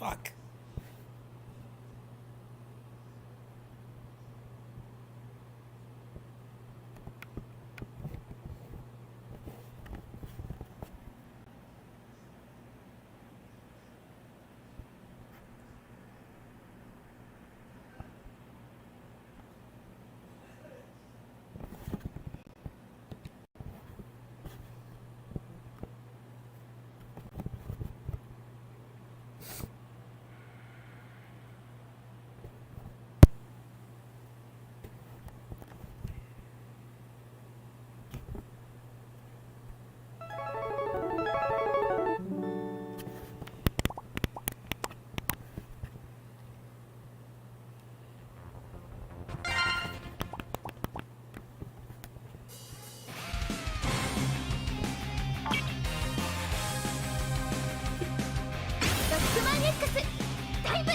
Fuck. X ダイブ。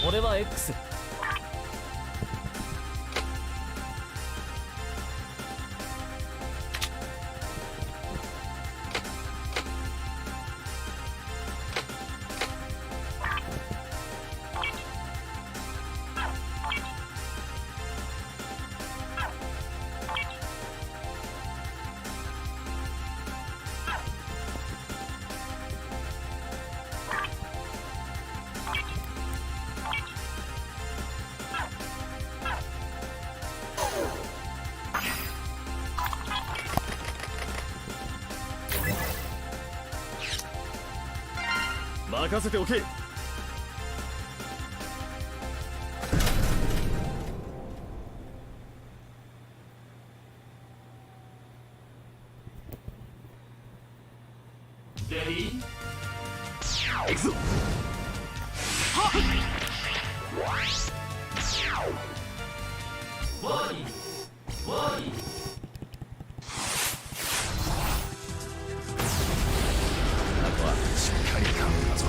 俺は X。任せておけ。レディー行くぞ。はっワーリーワーリー。あとはしっかり噛むんだぞ。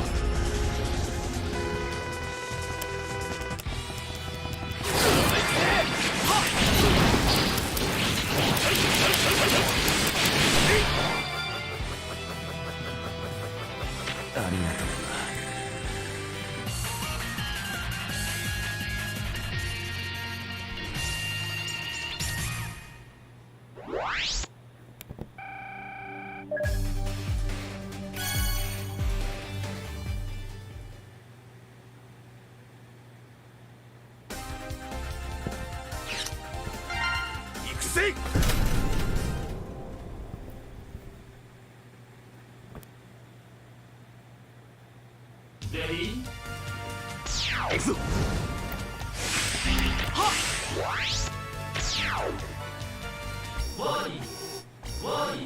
ありがとうな。行くぜ。レディー行くぞ。はっワーリーワーリー。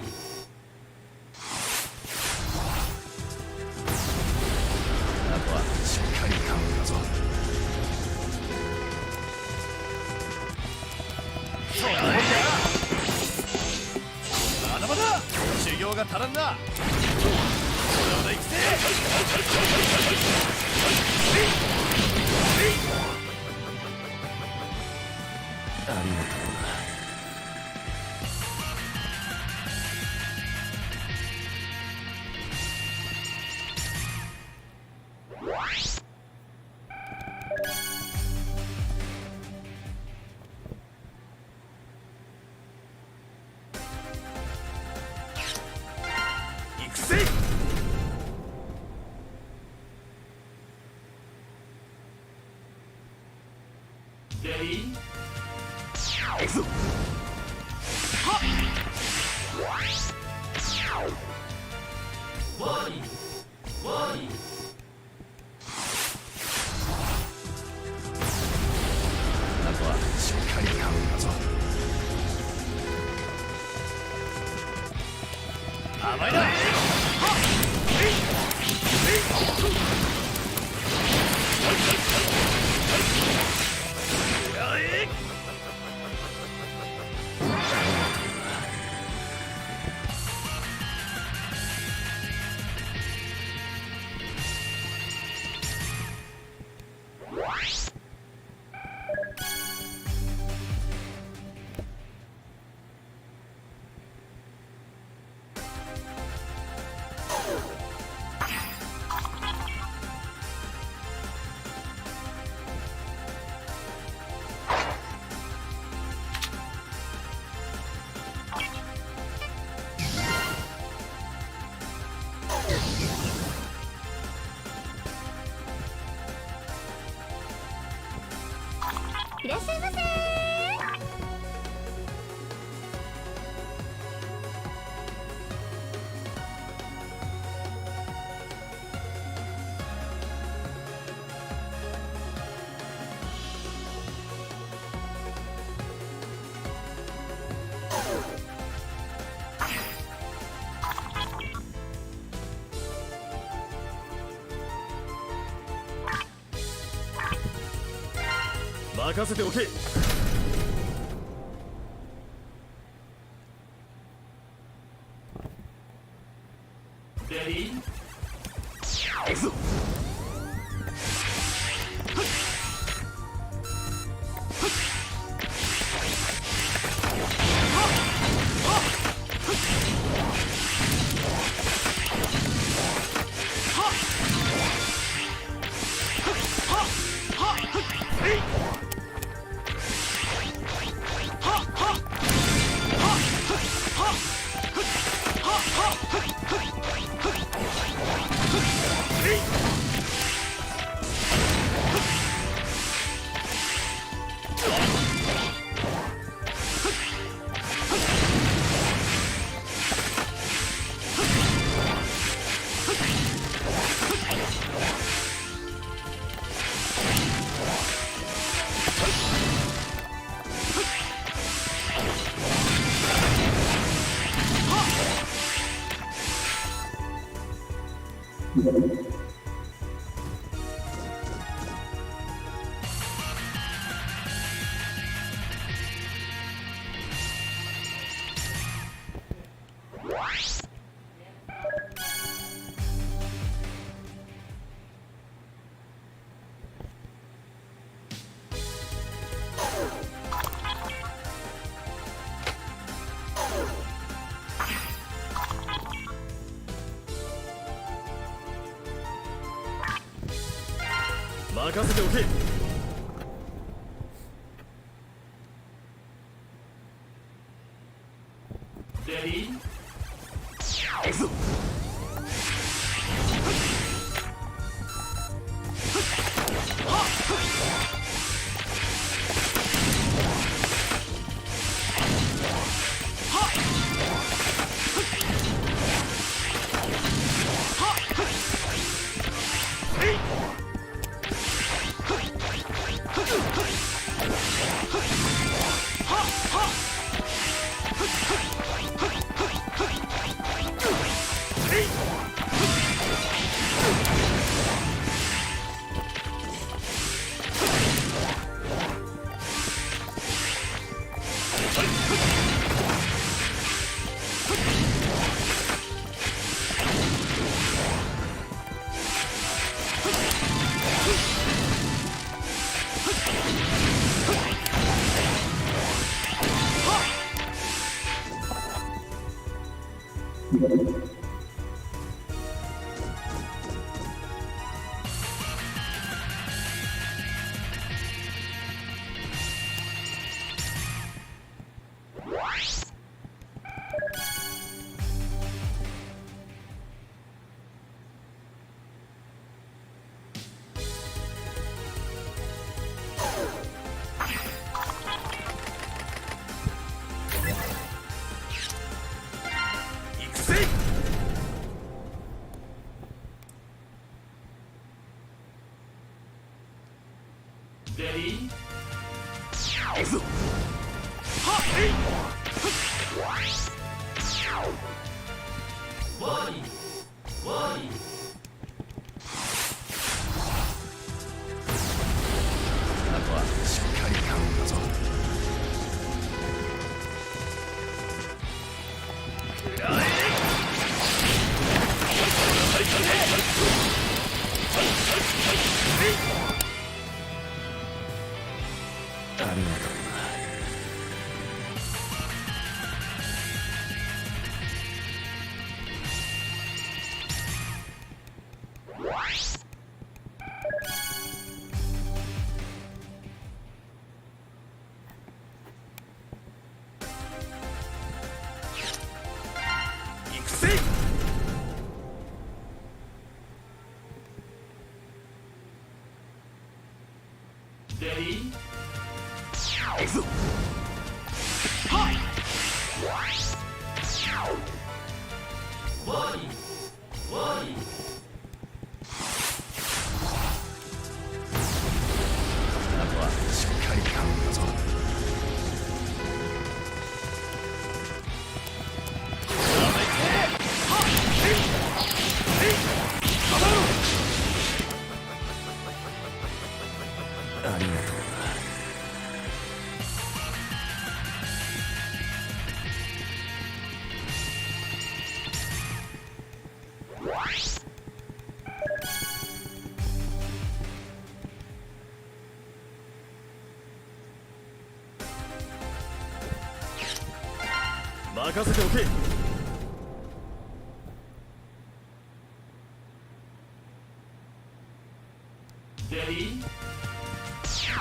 あとはしっかり噛むんだぞ。そうだまだまだ修行が足らんな。ありがとうな。行くぜ。レディー行くぞ。はっ。ワーニングワーニング。あとはしっかり買うんだぞ。甘いな。はっ。いらっしゃいませ。任せておけ。レディー行くぞ。任せておけ。レディー行くぞ。レディー行くぞ。はっワニワニあとはしっかり頼んだぞ。くらえありがとうな。行くぜ。レディー行くぞ。はっワニワニあとはしっかり頼んだぞ。ありがとうな。任せておけ。レディー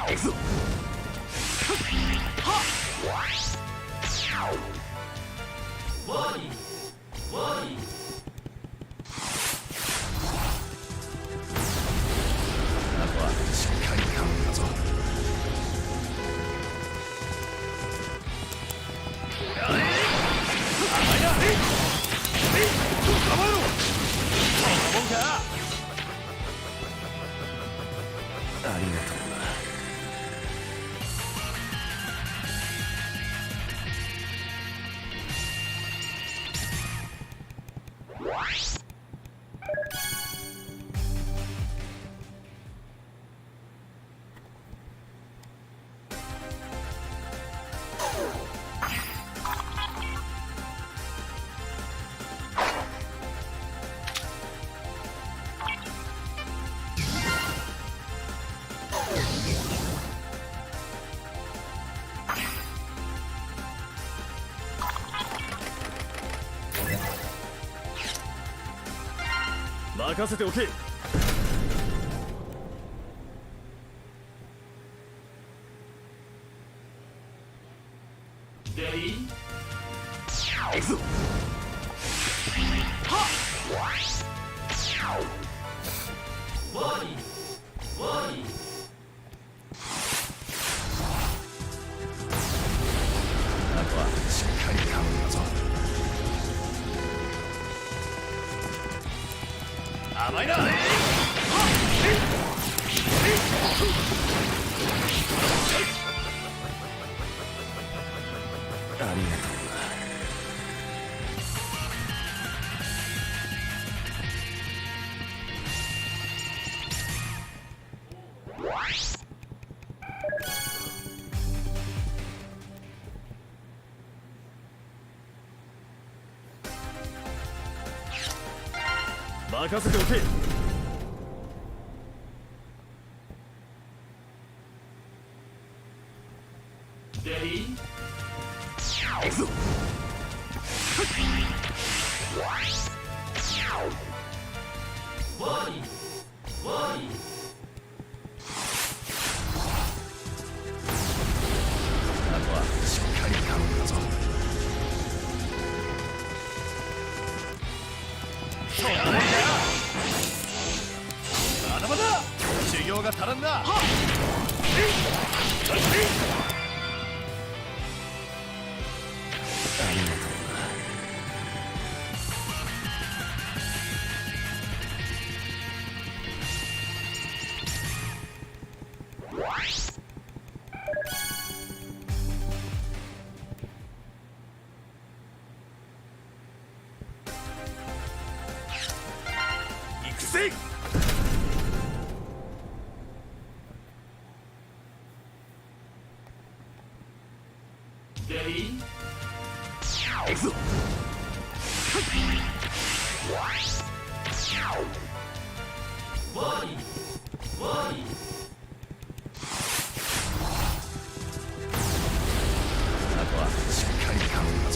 行くぞ。はっワニワニあとはしっかり頼んだぞ。ありがとうな。任せておけ。レディー行くぞ。はっワニワニあとはしっかり頼んだぞ。甘いな。ありがとうな。任せておけ。レディー行くぞ。ワニワニあとはしっかり頼んだぞ。そうなんだ。まだまだ修行が足らんな。ありがとう。行くぜ。レディー行くぞ。ワニワニあとはしっかり頼んだぞ。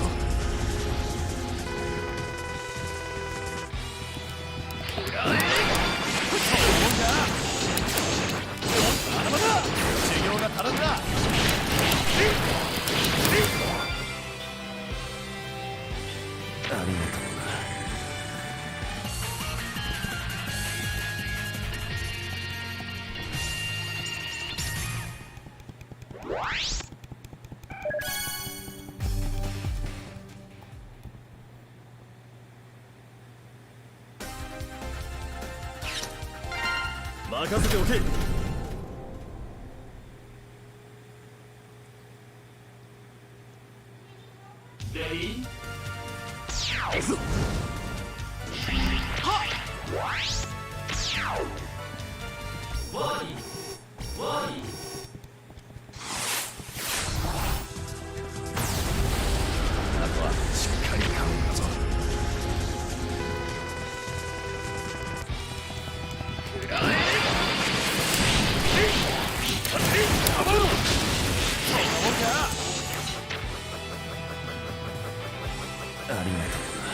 まだまだ修行が足らんな。ありがとうな。任せておけ。レディー行くぞ。ワニワニあとはしっかり頼んだぞ。ありがとうな。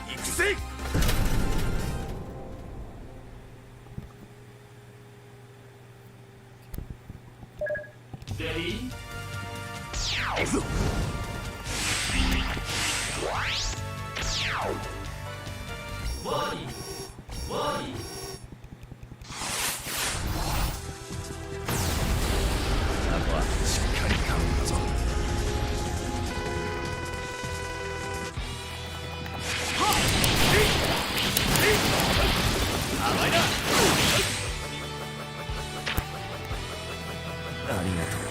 行くぜ。レディー行くぞ。ワニワニあとはしっかり頼んだぞ。甘いな。ありがとうな。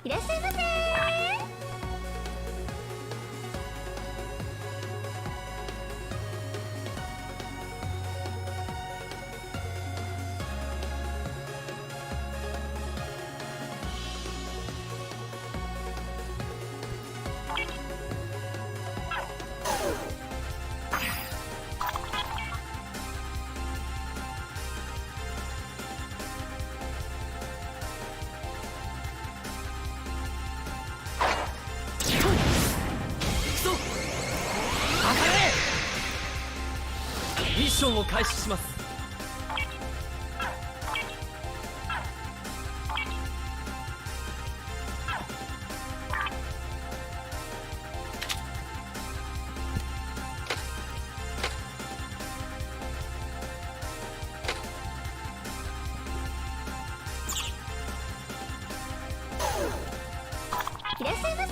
いらっしゃいませ。ミッションを開始します。いらっしゃいませ。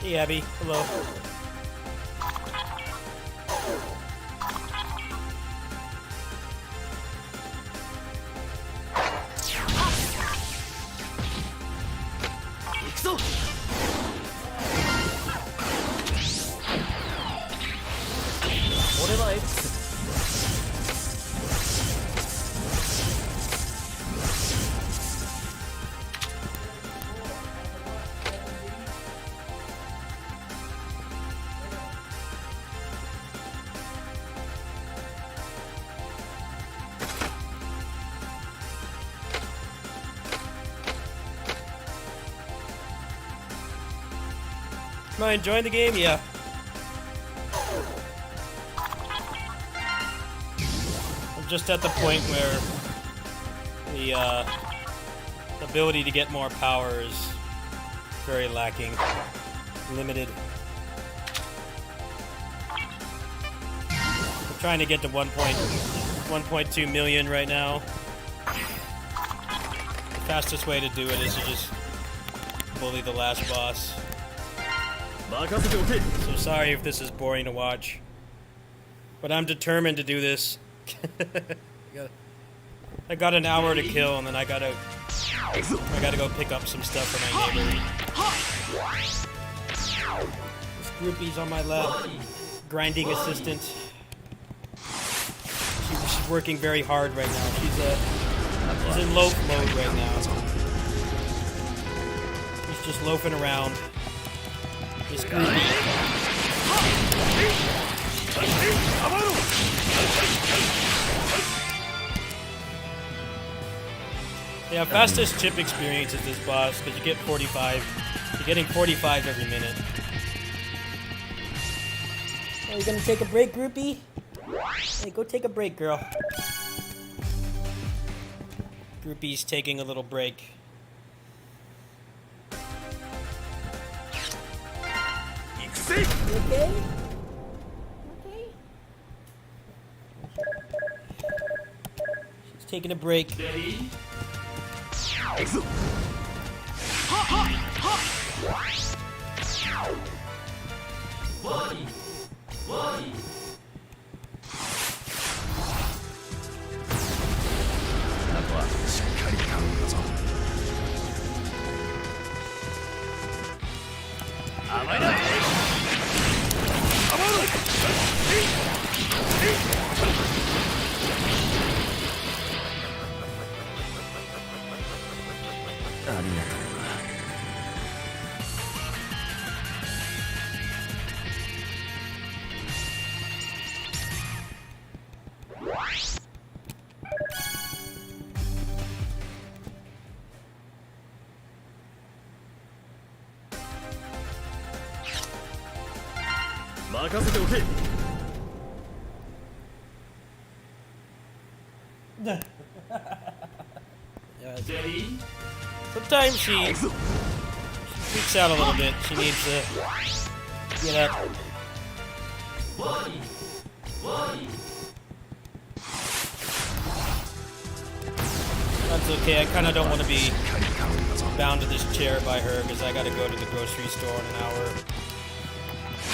Hey, Abby. Hello. Am I enjoying the game? Yeah. I'm just at the point where the ability to get more power is very lacking. Limited. I'm trying to get to 1.2 million right now. The fastest way to do it is to just bully the last boss. So sorry if this is boring to watch, but I'm determined to do this. I got an hour to kill, and then I gotta go pick up some stuff for my neighbor. This groupie's on my left, grinding assistant. She's working very hard right now. She's in loaf mode right now. She's just loafing around. This groupie. Yeah, fastest chip experience is this boss, because you get 45. You're getting 45 every minute. Are you gonna take a break, groupie? Hey, go take a break, girl. Groupie's taking a little break. You okay? Okay. She's taking a break. Ready? Body. Body. Ready? Sometimes she freaks out a little bit. She needs to get up. Body. Body. That's okay. I kind of don't want to be bound to this chair by her because I got to go to the grocery store in an hour.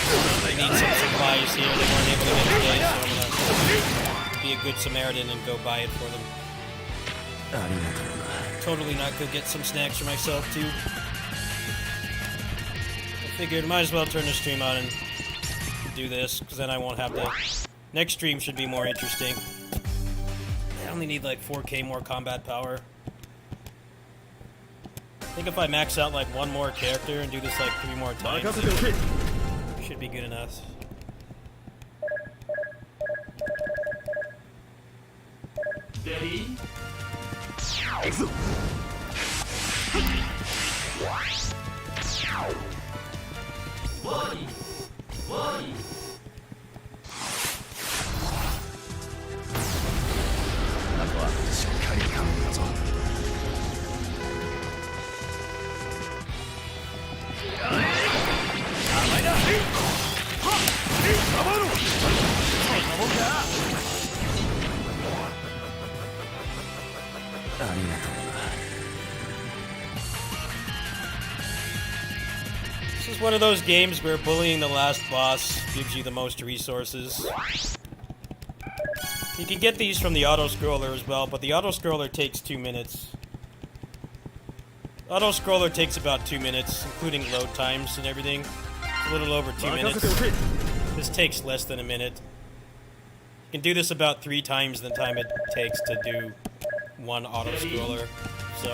I need some supplies here. They weren't able to get today, so I'm gonna be a good Samaritan and go buy it for them. Totally not go get some snacks for myself too. I figured might as well turn the stream on and do this, because then I won't have to. Next stream should be more interesting. I only need like 4K more combat power. I think if I max out like one more character and do this like 3 more times, it should be good enough. Ready? Body. Body. This is one of those games where bullying the last boss gives you the most resources. You can get these from the auto-scroller as well, but the auto-scroller takes 2 minutes. Auto-scroller takes about 2 minutes, including load times and everything. It's a little over 2 minutes. This takes less than a minute. You can do this about 3 times the time it takes to do one auto-scroller. So,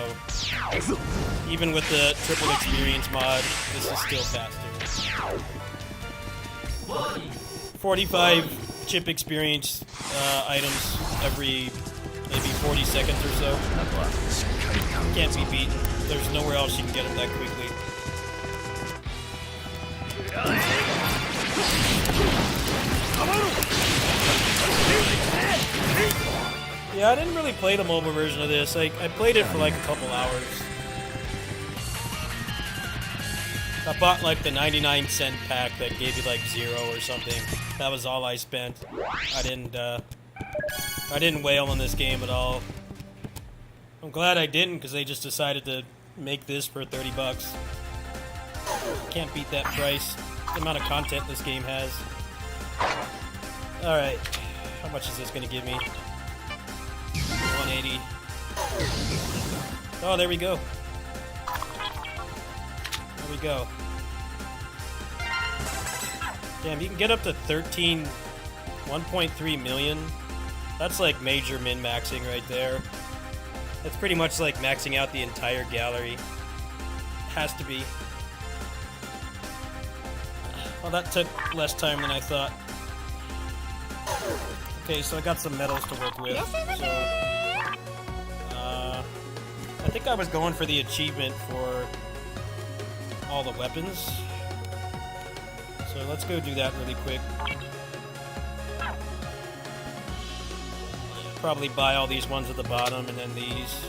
even with the triple experience mod, this is still faster. 45 chip experience items every maybe 40 seconds or so. Can't be beaten. There's nowhere else you can get them that quickly. Yeah, I didn't really play the mobile version of this. I played it for like a couple hours. I bought like the 99-cent pack that gave you like 0 or something. That was all I spent. I didn't wail on this game at all. I'm glad I didn't, because they just decided to make this for 30 bucks. Can't beat that price. The amount of content this game has. Alright. How much is this going to give me? 180. Oh, there we go. There we go. Damn, you can get up to 1.3 million. That's like major min-maxing right there. That's pretty much like maxing out the entire gallery. Has to be. Well, that took less time than I thought. Okay, so I got some medals to work with. So, I think I was going for the achievement for all the weapons. So let's go do that really quick. Probably buy all these ones at the bottom and then these.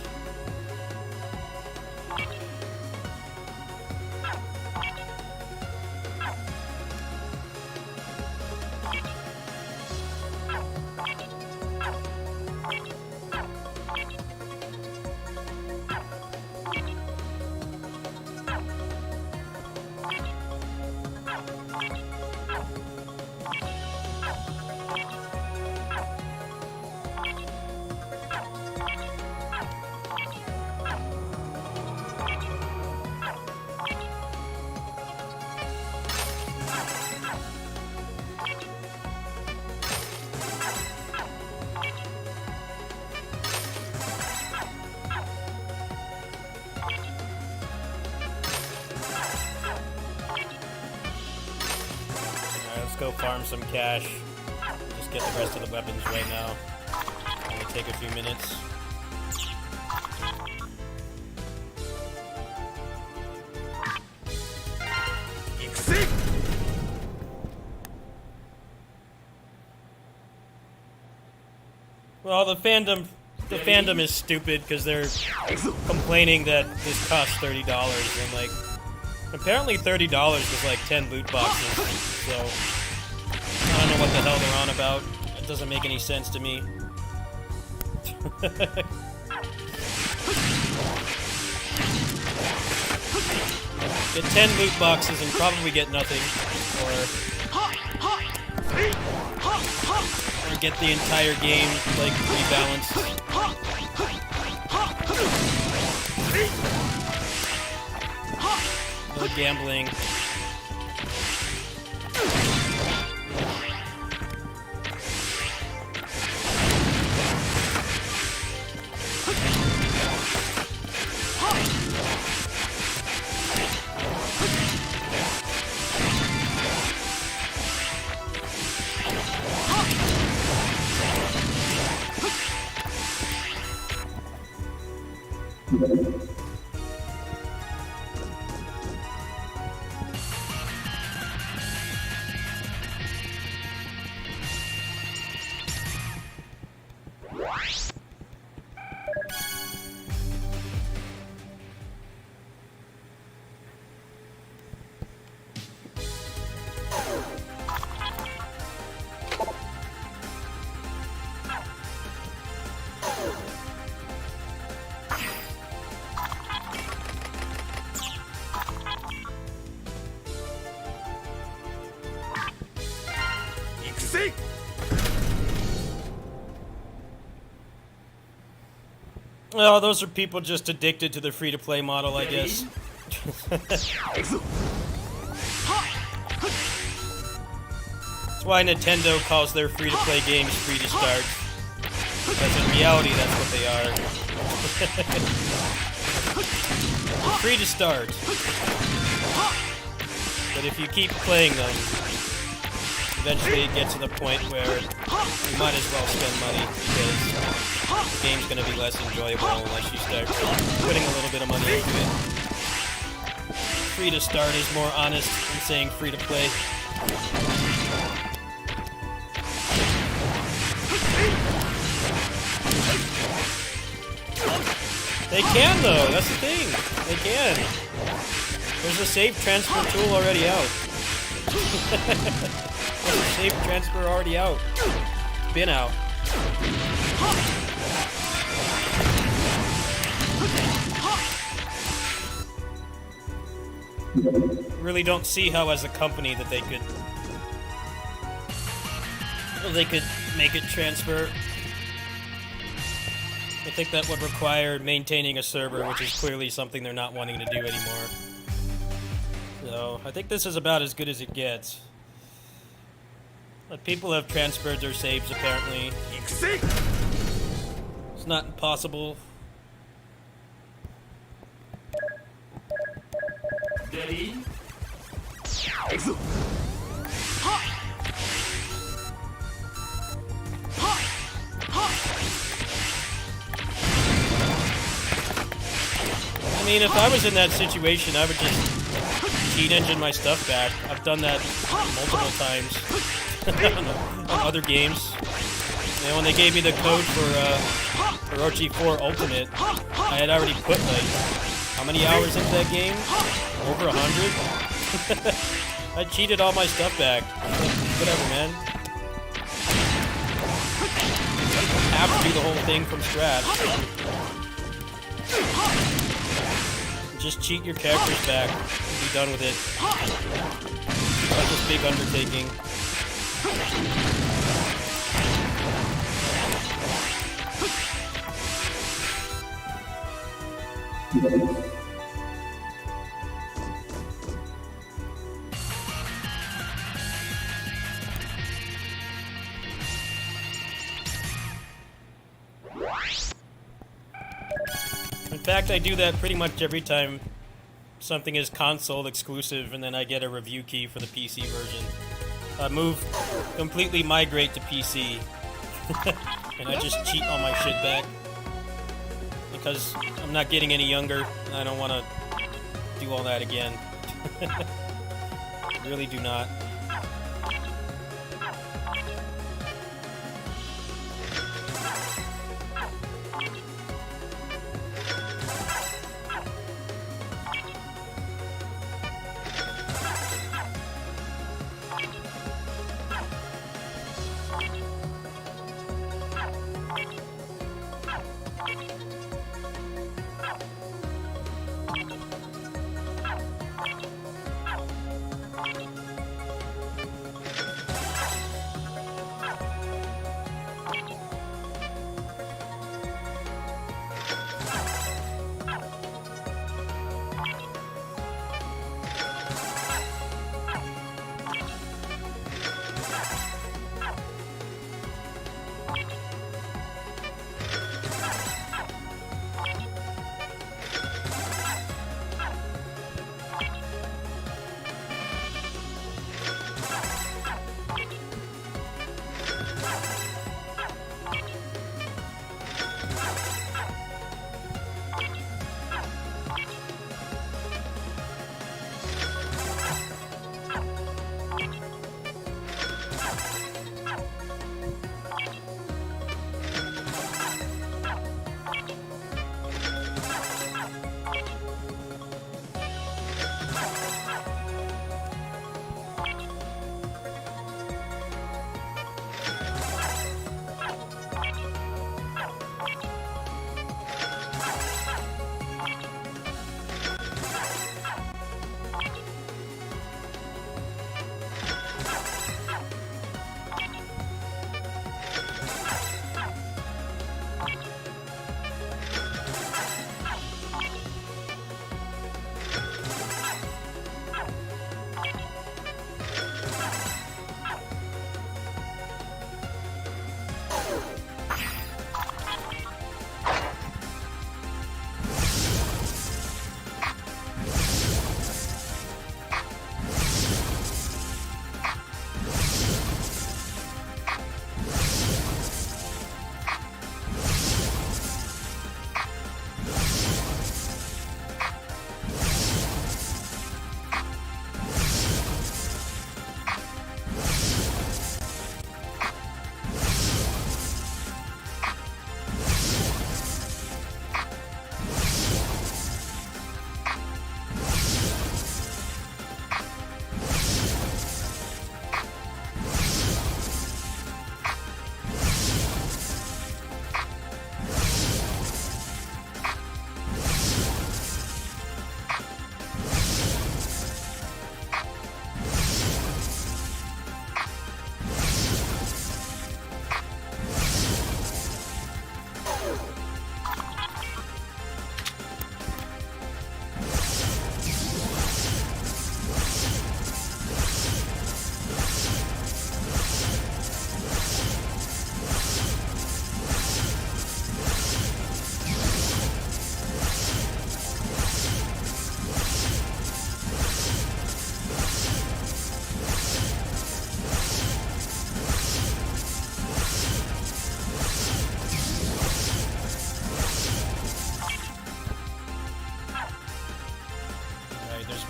Go farm some cash. Just get the rest of the weapons right now. It'll take a few minutes. Well, the fandom is stupid because they're complaining that this costs $30 and like apparently $30 was like 10 loot boxes. So I don't know what the hell they're on about. It doesn't make any sense to me. Get 10 loot boxes and probably get nothing. Or get the entire game, like, rebalanced. No gambling. Well, those are people just addicted to the free-to-play model, I guess. That's why Nintendo calls their free-to-play games free to start. Because in reality, that's what they are. Free to start. But if you keep playing them, eventually it gets to the point where you might as well spend money because the game's going to be less enjoyable unless you start putting a little bit of money into it. Free to start is more honest than saying free to play. They can though, that's the thing. They can. There's a save transfer tool already out. There's a save transfer already out. It's been out. Really don't see how as a company that they could make it transfer. I think that would require maintaining a server, which is clearly something they're not wanting to do anymore. So, I think this is about as good as it gets. But people have transferred their saves, apparently. It's not impossible. Ready? I mean, if I was in that situation, I would just cheat engine my stuff back. I've done that multiple times on other games. And when they gave me the code for Orochi 4 Ultimate, I had already put like how many hours into that game? Over 100. I cheated all my stuff back. Whatever, man. I have to do the whole thing from scratch. Just cheat your characters back and be done with it. That's this big undertaking. In fact, I do that pretty much every time something is console exclusive and then I get a review key for the PC version. I completely migrate to PC. And I just cheat all my shit back. Because I'm not getting any younger and I don't want to do all that again. Really do not.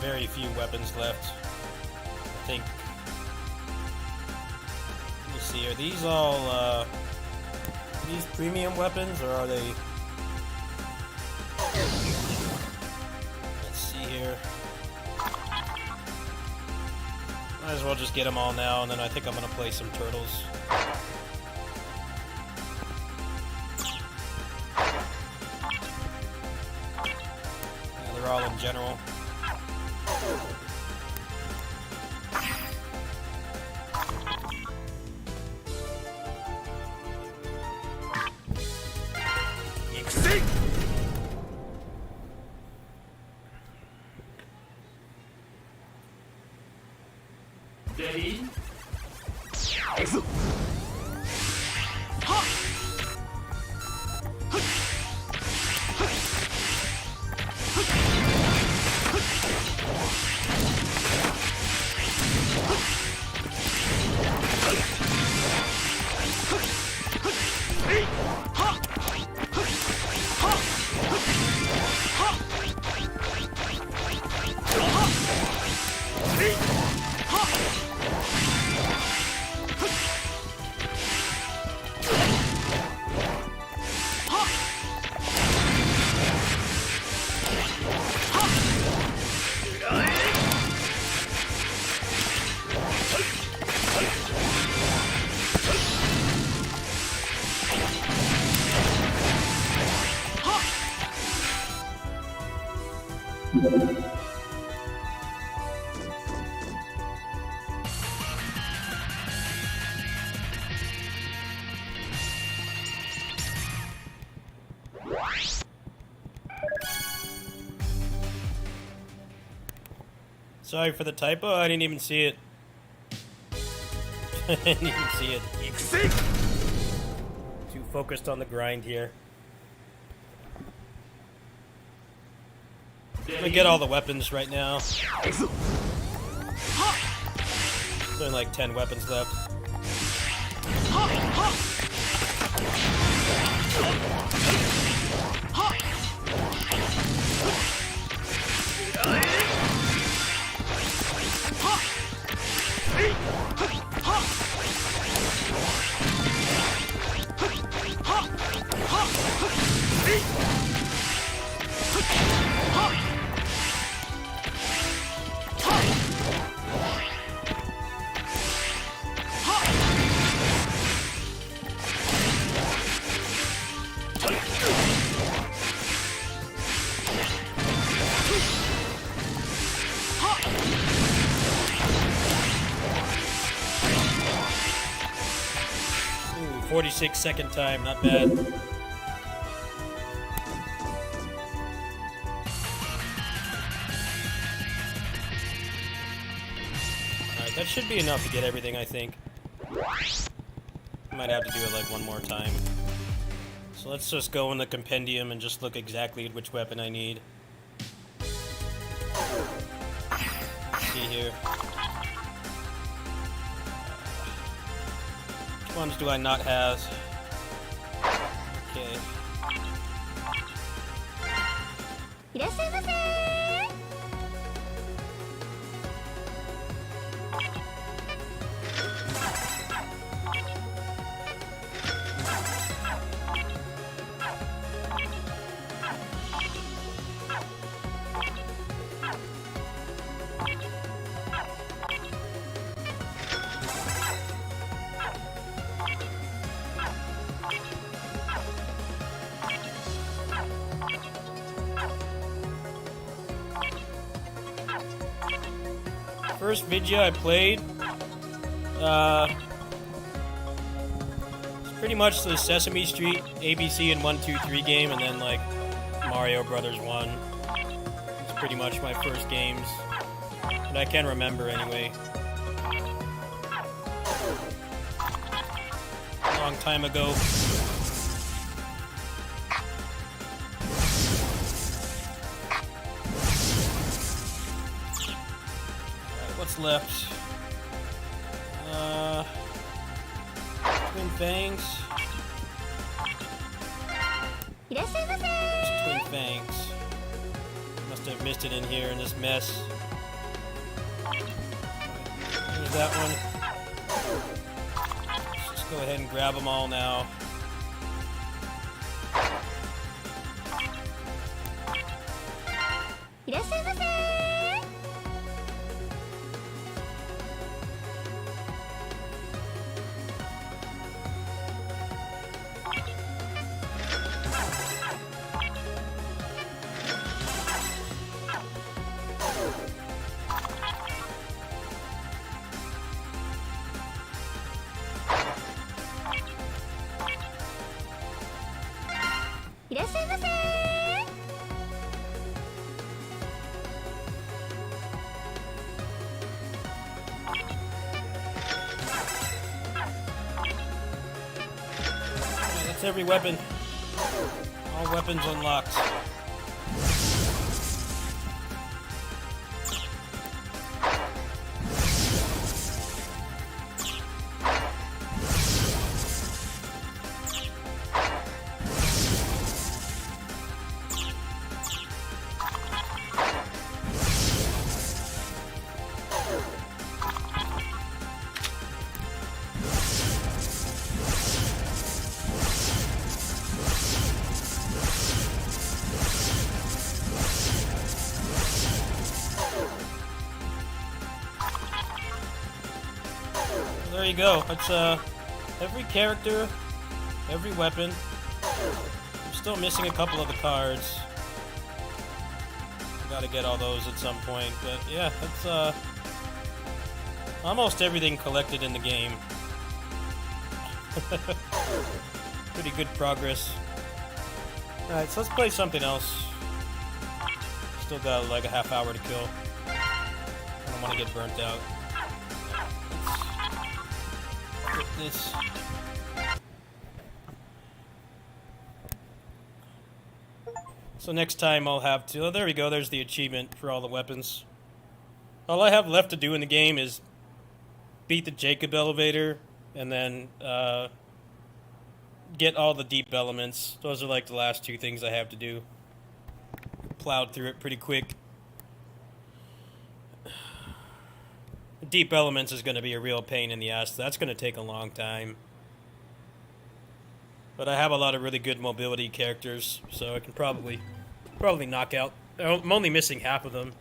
very few weapons left. I think. Let me see. Are these all these premium weapons, or are they? Let's see here. Might as well just get them all now, and then I think I'm gonna play some turtles. Yeah, they're all in general. Ready? Sorry for the typo, I didn't even see it. I didn't even see it. Too focused on the grind here. I'm gonna get all the weapons right now. There's only like 10 weapons left. Ooh, 46-second time, not bad. Alright, that should be enough to get everything, I think. Might have to do it like one more time. So let's just go in the compendium and just look exactly at which weapon I need. Let's see here. Which ones do I not have? Okay. いらっしゃいませ。First video I played, it's pretty much the Sesame Street ABC and 1, 2, 3 game, and then like Mario Brothers 1. It's pretty much my first games, but I can remember anyway. A long time ago. What's left? Twin Fangs. いらっしゃいませ。 It's Twin Fangs. Must have missed it in here in this mess. use that one. Let's just go ahead and grab them all now. That's every weapon. All weapons unlocked. There you go. That's every character, every weapon. I'm still missing a couple of the cards. Gotta get all those at some point, but yeah, that's almost everything collected in the game. Pretty good progress. Alright, so let's play something else. Still got like a half hour to kill. I don't want to get burnt out. This. So next time I'll have to... Oh, there we go. There's the achievement for all the weapons. All I have left to do in the game is beat the Jacob elevator and then get all the deep elements. Those are like the last two things I have to do. Plowed through it pretty quick. Deep elements is going to be a real pain in the ass. That's going to take a long time. But I have a lot of really good mobility characters, so I can probably knock out. I'm only missing half of them.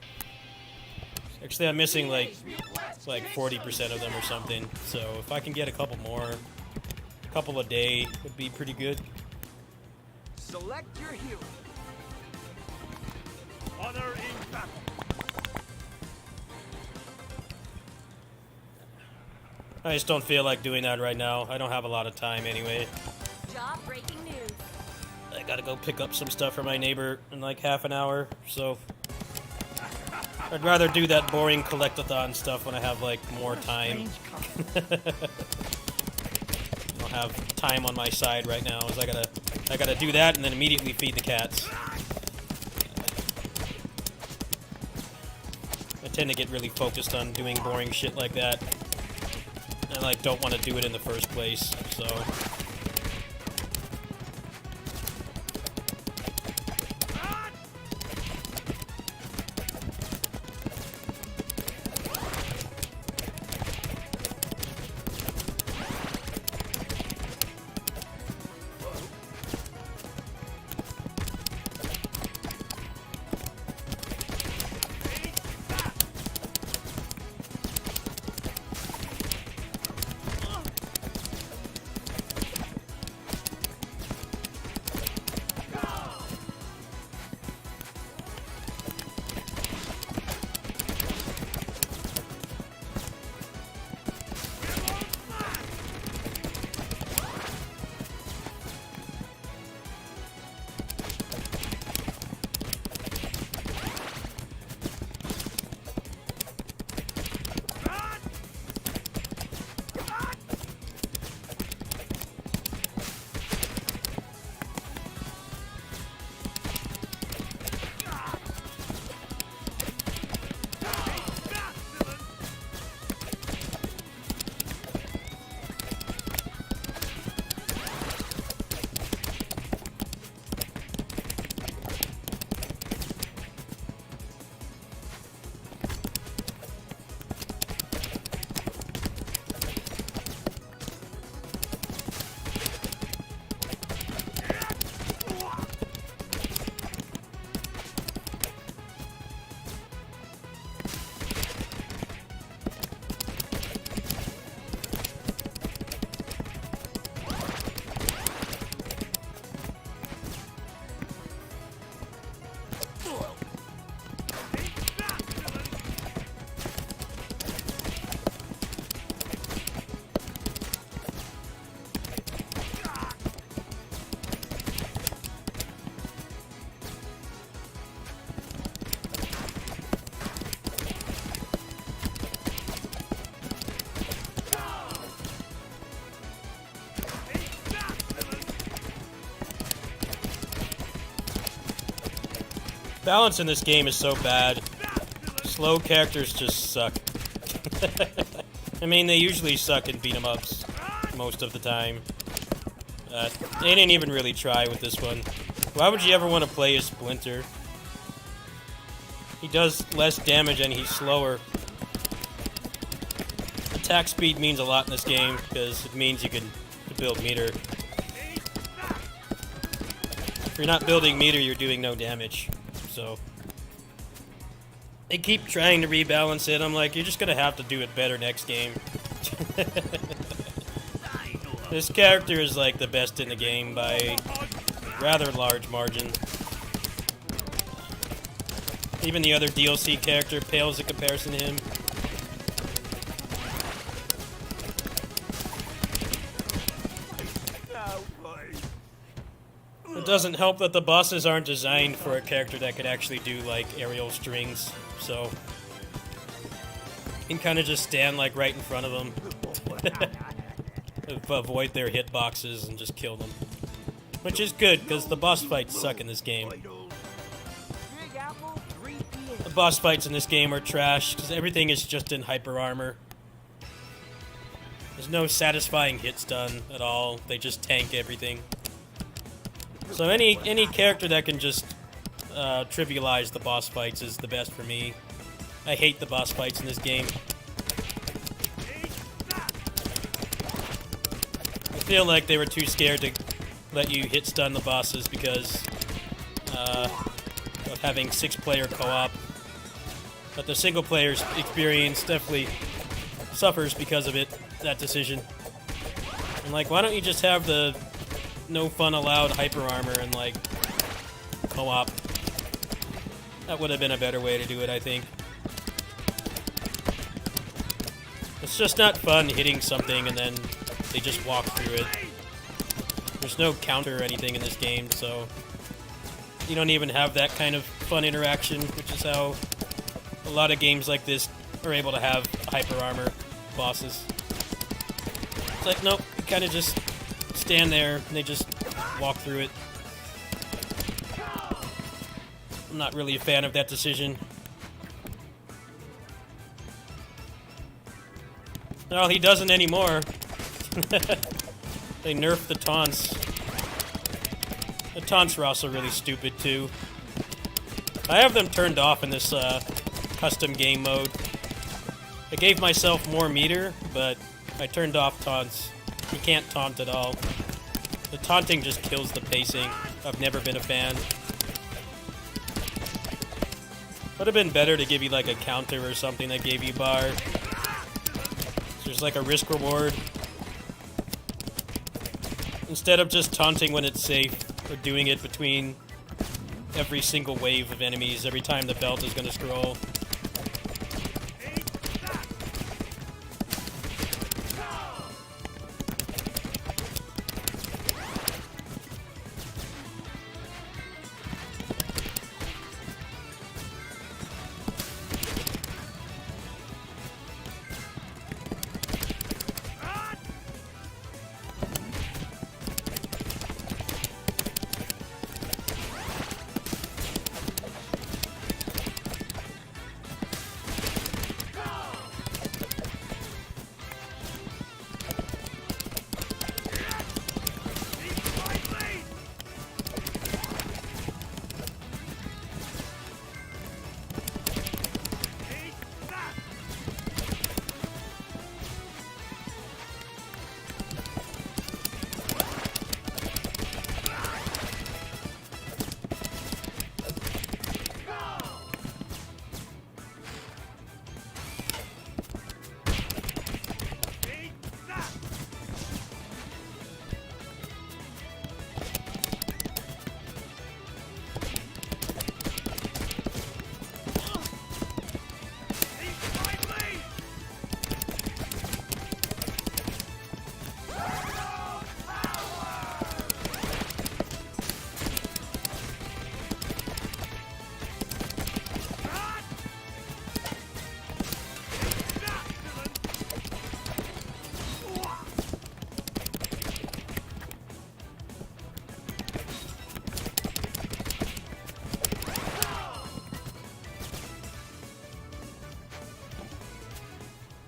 Actually, I'm missing like 40% of them or something. So if I can get a couple more, a couple a day would be pretty good. Select your hero. Honor in battle. I just don't feel like doing that right now. I don't have a lot of time anyway. Job breaking news. I gotta go pick up some stuff for my neighbor in like half an hour, so I'd rather do that boring collectathon stuff when I have like more time. I don't have time on my side right now, as I gotta do that and then immediately feed the cats. I tend to get really focused on doing boring shit like that. I like don't want to do it in the first place, so Balance in this game is so bad. Slow characters just suck. I mean, they usually suck in beat-em-ups most of the time. They didn't even really try with this one. Why would you ever want to play as Splinter? He does less damage and he's slower. Attack speed means a lot in this game because it means you can build meter. If you're not building meter, you're doing no damage. So they keep trying to rebalance it. I'm like, you're just gonna have to do it better next game. This character is like the best in the game by a rather large margin. Even the other DLC character pales in comparison to him. It doesn't help that the bosses aren't designed for a character that could actually do, like, aerial strings, so you can kind of just stand, like, right in front of them. Avoid their hitboxes and just kill them. Which is good, because the boss fights suck in this game. The boss fights in this game are trash, because everything is just in hyper armor. There's no satisfying hits done at all. They just tank everything. So any character that can just trivialize the boss fights is the best for me. I hate the boss fights in this game. I feel like they were too scared to let you hit stun the bosses because of having 6-player co-op. But the single-player experience definitely suffers because of it, that decision. I'm like, why don't you just have the no fun allowed hyper armor and like co-op? That would have been a better way to do it, I think. It's just not fun hitting something and then they just walk through it. There's no counter or anything in this game, so you don't even have that kind of fun interaction, which is how a lot of games like this are able to have hyper armor bosses. It's like, nope, you kind of just stand there and they just walk through it. I'm not really a fan of that decision. No, he doesn't anymore. They nerfed the taunts. The taunts are also really stupid too. I have them turned off in this custom game mode. I gave myself more meter, but I turned off taunts. You can't taunt at all. The taunting just kills the pacing. I've never been a fan. Would have been better to give you like a counter or something that gave you bar. So there's like a risk reward. Instead of just taunting when it's safe, or doing it between every single wave of enemies, every time the belt is going to scroll.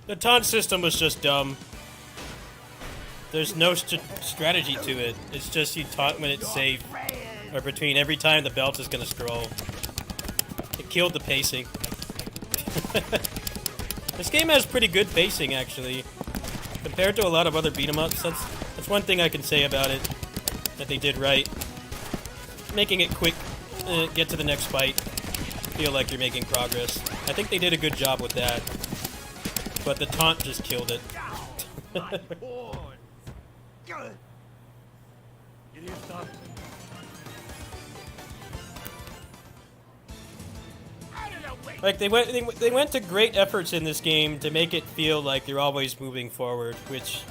The taunt system was just dumb. There's no strategy to it. It's just you taunt when it's safe, or between every time the belt is gonna scroll. It killed the pacing. This game has pretty good pacing, actually, compared to a lot of other beat 'em ups. That's one thing I can say about it that they did right. Making it quick, get to the next fight, feel like you're making progress. I think they did a good job with that, but the taunt just killed it. Like they went to great efforts in this game to make it feel like you're always moving forward, which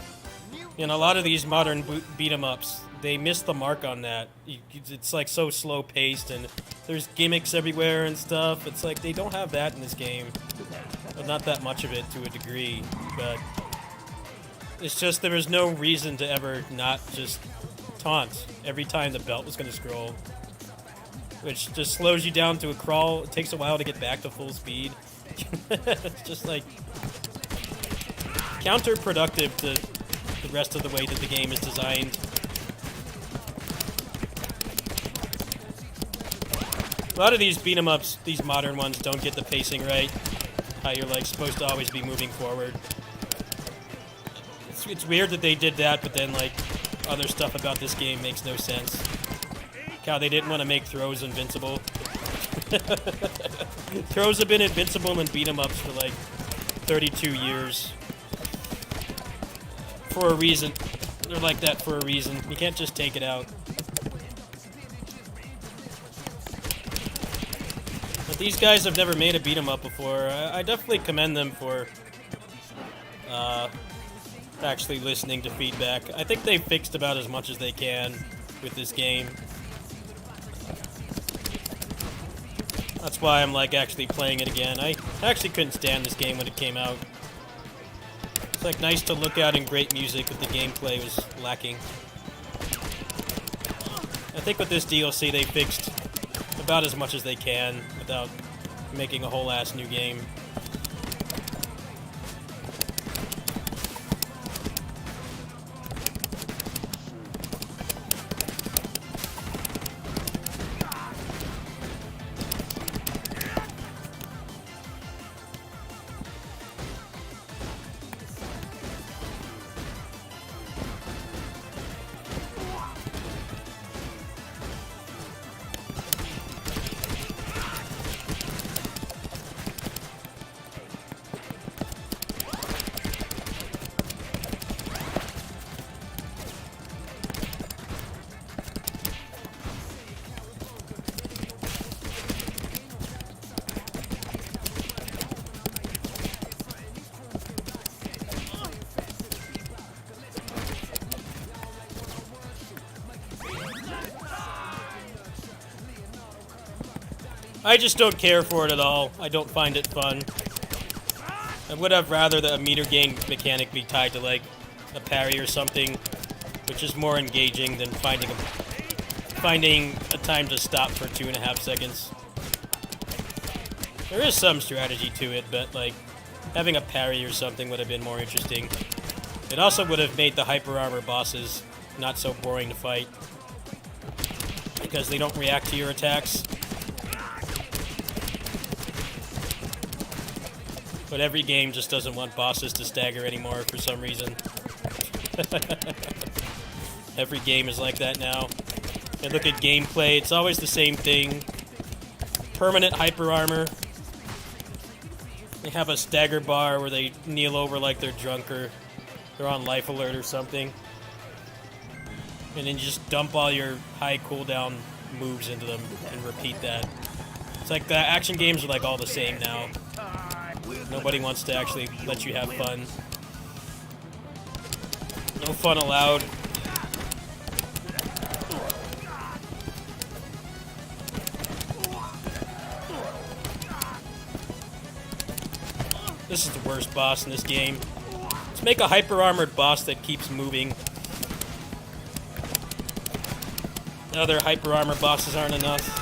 in a lot of these modern beat 'em ups, they miss the mark on that. It's like so slow paced, and there's gimmicks everywhere and stuff. It's like they don't have that in this game. Well, not that much of it to a degree, but it's just there was no reason to ever not just taunt every time the belt was going to scroll, which just slows you down to a crawl. It takes a while to get back to full speed. It's just like counterproductive to the rest of the way that the game is designed. A lot of these beat 'em ups, these modern ones, don't get the pacing right. How you're like supposed to always be moving forward. It's weird that they did that, but then like other stuff about this game makes no sense. Like how they didn't want to make throws invincible. Throws have been invincible in beat 'em ups for like 32 years. For a reason. They're like that for a reason. You can't just take it out. But these guys have never made a beat 'em up before. I definitely commend them for actually listening to feedback. I think they fixed about as much as they can with this game. That's why I'm like actually playing it again. I actually couldn't stand this game when it came out. It's like nice to look at and great music, but the gameplay was lacking. I think with this DLC they fixed about as much as they can without making a whole ass new game. I just don't care for it at all. I don't find it fun. I would have rather that a meter gain mechanic be tied to like a parry or something, which is more engaging than finding a time to stop for 2.5 seconds. There is some strategy to it, but like having a parry or something would have been more interesting. It also would have made the hyper armor bosses not so boring to fight because they don't react to your attacks. But every game just doesn't want bosses to stagger anymore for some reason. Every game is like that now. And look at gameplay, it's always the same thing. Permanent hyper armor. They have a stagger bar where they kneel over like they're drunk or they're on life alert or something. And then you just dump all your high cooldown moves into them and repeat that. It's like the action games are like all the same now. Nobody wants to actually let you have fun. No fun allowed. This is the worst boss in this game. Let's make a hyper-armored boss that keeps moving. Other hyper-armored bosses aren't enough.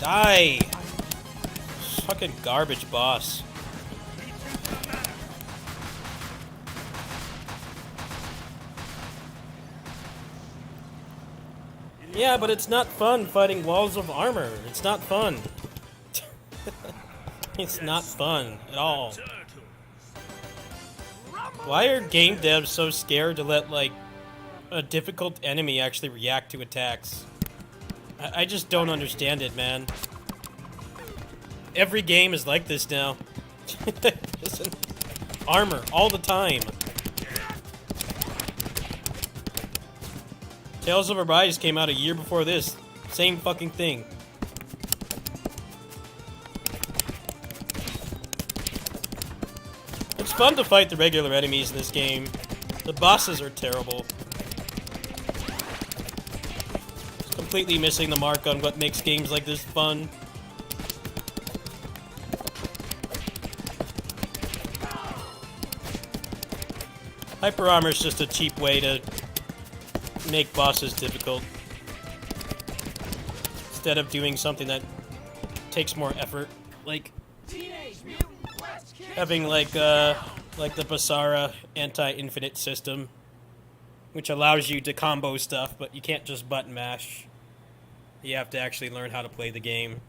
Die! Fucking garbage boss. Yeah, but it's not fun fighting walls of armor. It's not fun. It's not fun at all. Why are game devs so scared to let, like, a difficult enemy actually react to attacks? I just don't understand it, man. Every game is like this now. Just armor all the time. Tales of Arise came out a year before this. Same fucking thing. It's fun to fight the regular enemies in this game. The bosses are terrible. It's completely missing the mark on what makes games like this fun. Hyper armor is just a cheap way to make bosses difficult instead of doing something that takes more effort, like having like the Basara anti-infinite system, which allows you to combo stuff, but you can't just button mash. You have to actually learn how to play the game,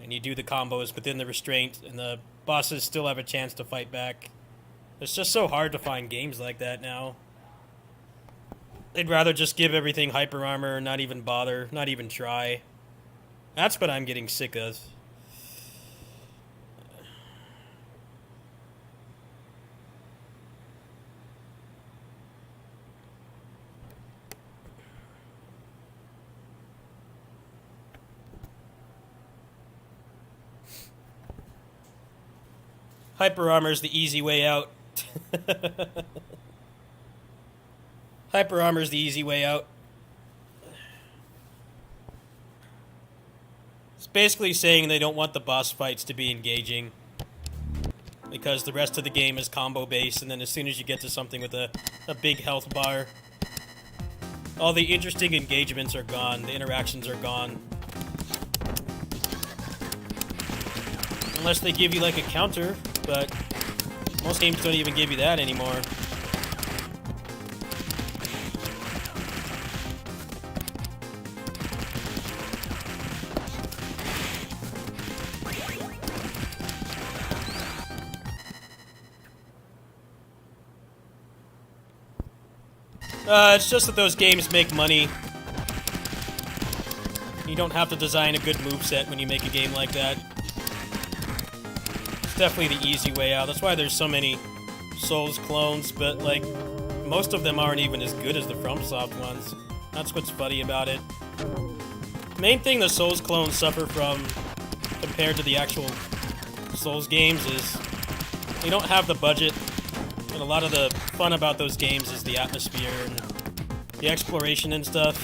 and you do the combos within the restraint, and the bosses still have a chance to fight back. It's just so hard to find games like that now. They'd rather just give everything hyper armor, not even bother, not even try. That's what I'm getting sick of. Hyper armor is the easy way out. Hyper armor is the easy way out. It's basically saying they don't want the boss fights to be engaging, because the rest of the game is combo based, and then as soon as you get to something with a big health bar, all the interesting engagements are gone, the interactions are gone. Unless they give you like a counter, but most games don't even give you that anymore. It's just that those games make money. You don't have to design a good moveset when you make a game like that. It's definitely the easy way out. That's why there's so many Souls clones, but like, most of them aren't even as good as the FromSoft ones. That's what's funny about it. Main thing the Souls clones suffer from, compared to the actual Souls games, is they don't have the budget. And a lot of the fun about those games is the atmosphere and the exploration and stuff,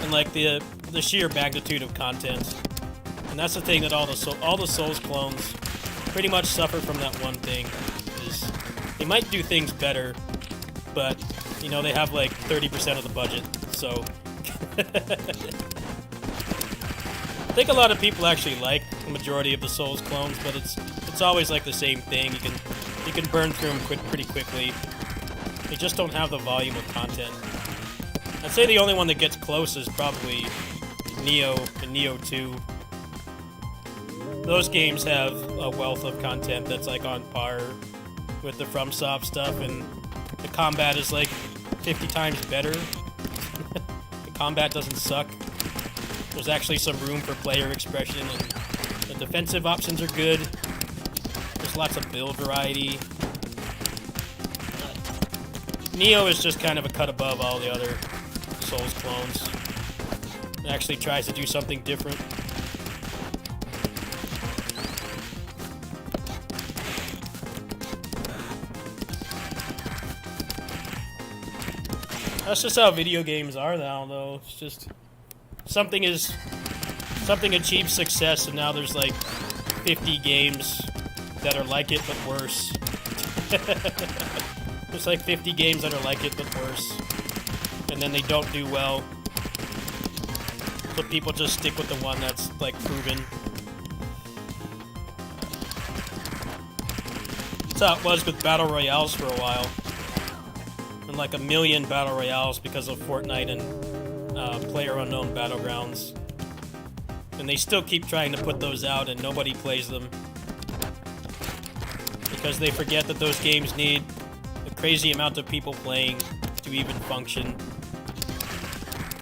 and like the sheer magnitude of content. And that's the thing that all the Souls clones pretty much suffer from. That one thing is they might do things better, but you know, they have like 30% of the budget. So I think a lot of people actually like the majority of the Souls clones, but it's always like the same thing. You can burn through them pretty quickly. They just don't have the volume of content. I'd say the only one that gets close is probably Neo and Neo 2. Those games have a wealth of content that's like on par with the FromSoft stuff, and the combat is like 50 times better. The combat doesn't suck. There's actually some room for player expression, and the defensive options are good. There's lots of build variety. Neo is just kind of a cut above all the other Souls clones. It actually tries to do something different. That's just how video games are now, though. It's just something achieves success, and now there's like 50 games that are like it but worse. There's like 50 games that are like it but worse, and then they don't do well but people just stick with the one that's, like, proven. That's how it was with Battle Royales for a while. And like 1 million Battle Royales because of Fortnite and PlayerUnknown Battlegrounds. And they still keep trying to put those out and nobody plays them. Because they forget that those games need a crazy amount of people playing to even function.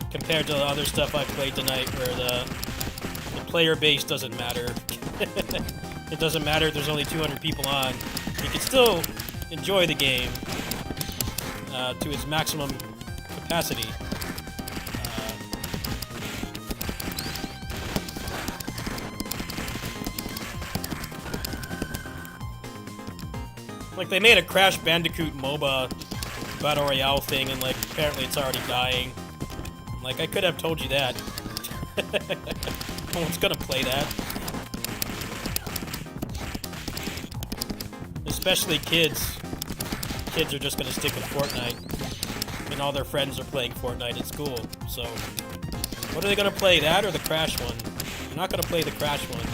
Compared to the other stuff I played tonight where the player base doesn't matter. It doesn't matter if there's only 200 people on. You can still enjoy the game to its maximum capacity. Like, they made a Crash Bandicoot MOBA Battle Royale thing, and, like, apparently it's already dying. Like, I could have told you that. No one's gonna play that. Especially kids. Kids are just gonna stick with Fortnite. And all their friends are playing Fortnite at school. So, what are they gonna play, that or the Crash one? They're not gonna play the Crash one.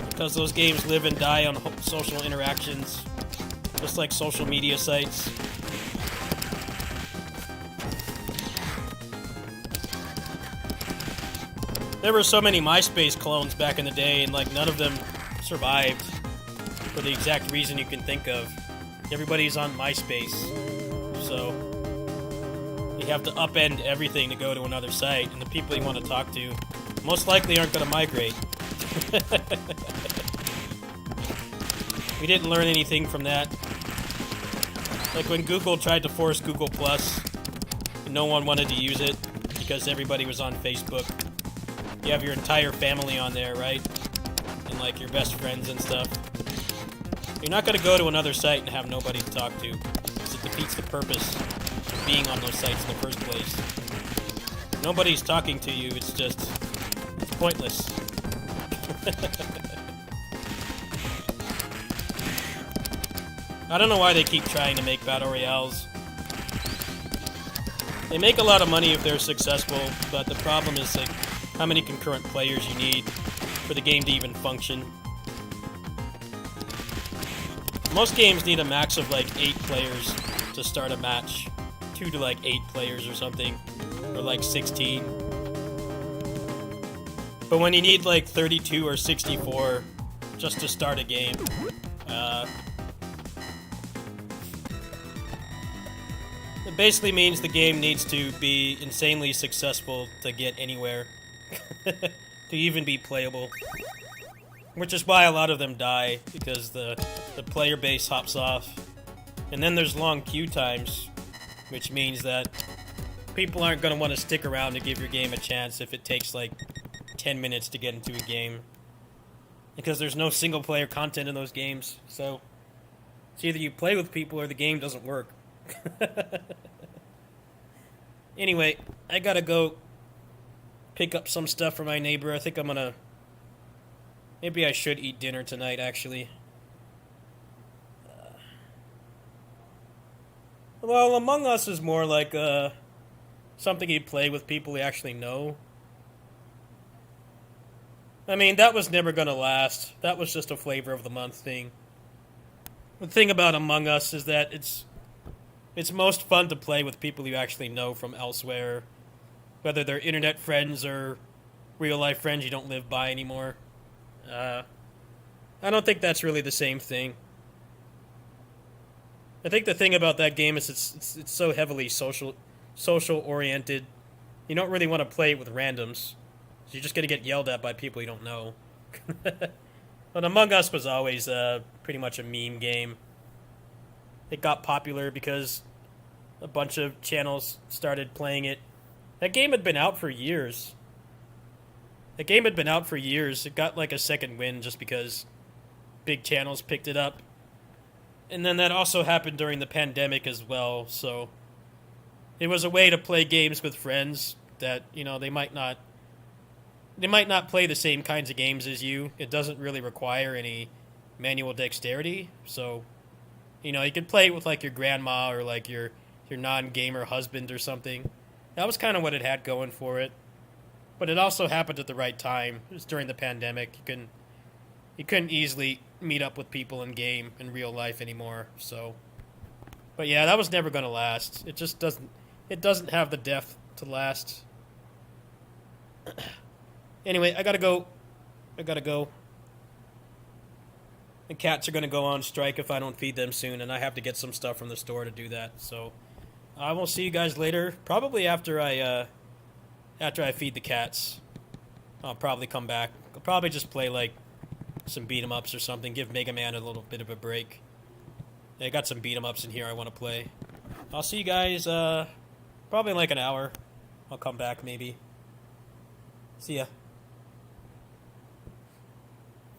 Because those games live and die on social interactions. Just like social media sites. There were so many MySpace clones back in the day, and like none of them survived for the exact reason you can think of. Everybody's on MySpace, so you have to upend everything to go to another site, and the people you want to talk to most likely aren't going to migrate. We didn't learn anything from that. Like when Google tried to force Google Plus, and no one wanted to use it because everybody was on Facebook. You have your entire family on there, right? And like your best friends and stuff. You're not going to go to another site and have nobody to talk to, because it defeats the purpose of being on those sites in the first place. Nobody's talking to you, it's pointless. I don't know why they keep trying to make Battle Royales. They make a lot of money if they're successful, but the problem is like how many concurrent players you need for the game to even function. Most games need a max of like 8 players to start a match. 2 to like 8 players or something. Or like 16. But when you need like 32 or 64 just to start a game, it basically means the game needs to be insanely successful to get anywhere. To even be playable. Which is why a lot of them die, because the player base hops off. And then there's long queue times, which means that people aren't going to want to stick around to give your game a chance if it takes like 10 minutes to get into a game. Because there's no single player content in those games, so it's either you play with people or the game doesn't work. Anyway, I gotta go pick up some stuff for my neighbor. I think I'm gonna... Maybe I should eat dinner tonight, actually. Well, Among Us is more like something you play with people you actually know. I mean, that was never gonna last. That was just a flavor of the month thing. The thing about Among Us is that it's most fun to play with people you actually know from elsewhere. Whether they're internet friends or real-life friends you don't live by anymore. I don't think that's really the same thing. I think the thing about that game is it's so heavily social-oriented. You don't really want to play it with randoms. So you're just going to get yelled at by people you don't know. But Among Us was always pretty much a meme game. It got popular because a bunch of channels started playing it. That game had been out for years. It got like a second win just because big channels picked it up. And then that also happened during the pandemic as well, so it was a way to play games with friends that, you know, they might not play the same kinds of games as you. It doesn't really require any manual dexterity, so, you know, you could play it with like your grandma or like your non-gamer husband or something. That was kind of what it had going for it. But it also happened at the right time. It was during the pandemic. You couldn't easily meet up with people in game in real life anymore. So, but yeah, that was never going to last. It just doesn't. It doesn't have the depth to last. Anyway, I gotta go. The cats are gonna go on strike if I don't feed them soon, and I have to get some stuff from the store to do that. So, I will see you guys later. Probably after I feed the cats. I'll probably come back. I'll probably just play like some beat 'em ups or something. Give Mega Man a little bit of a break. I got some beat 'em ups in here I want to play. I'll see you guys probably in like an hour. I'll come back maybe. See ya.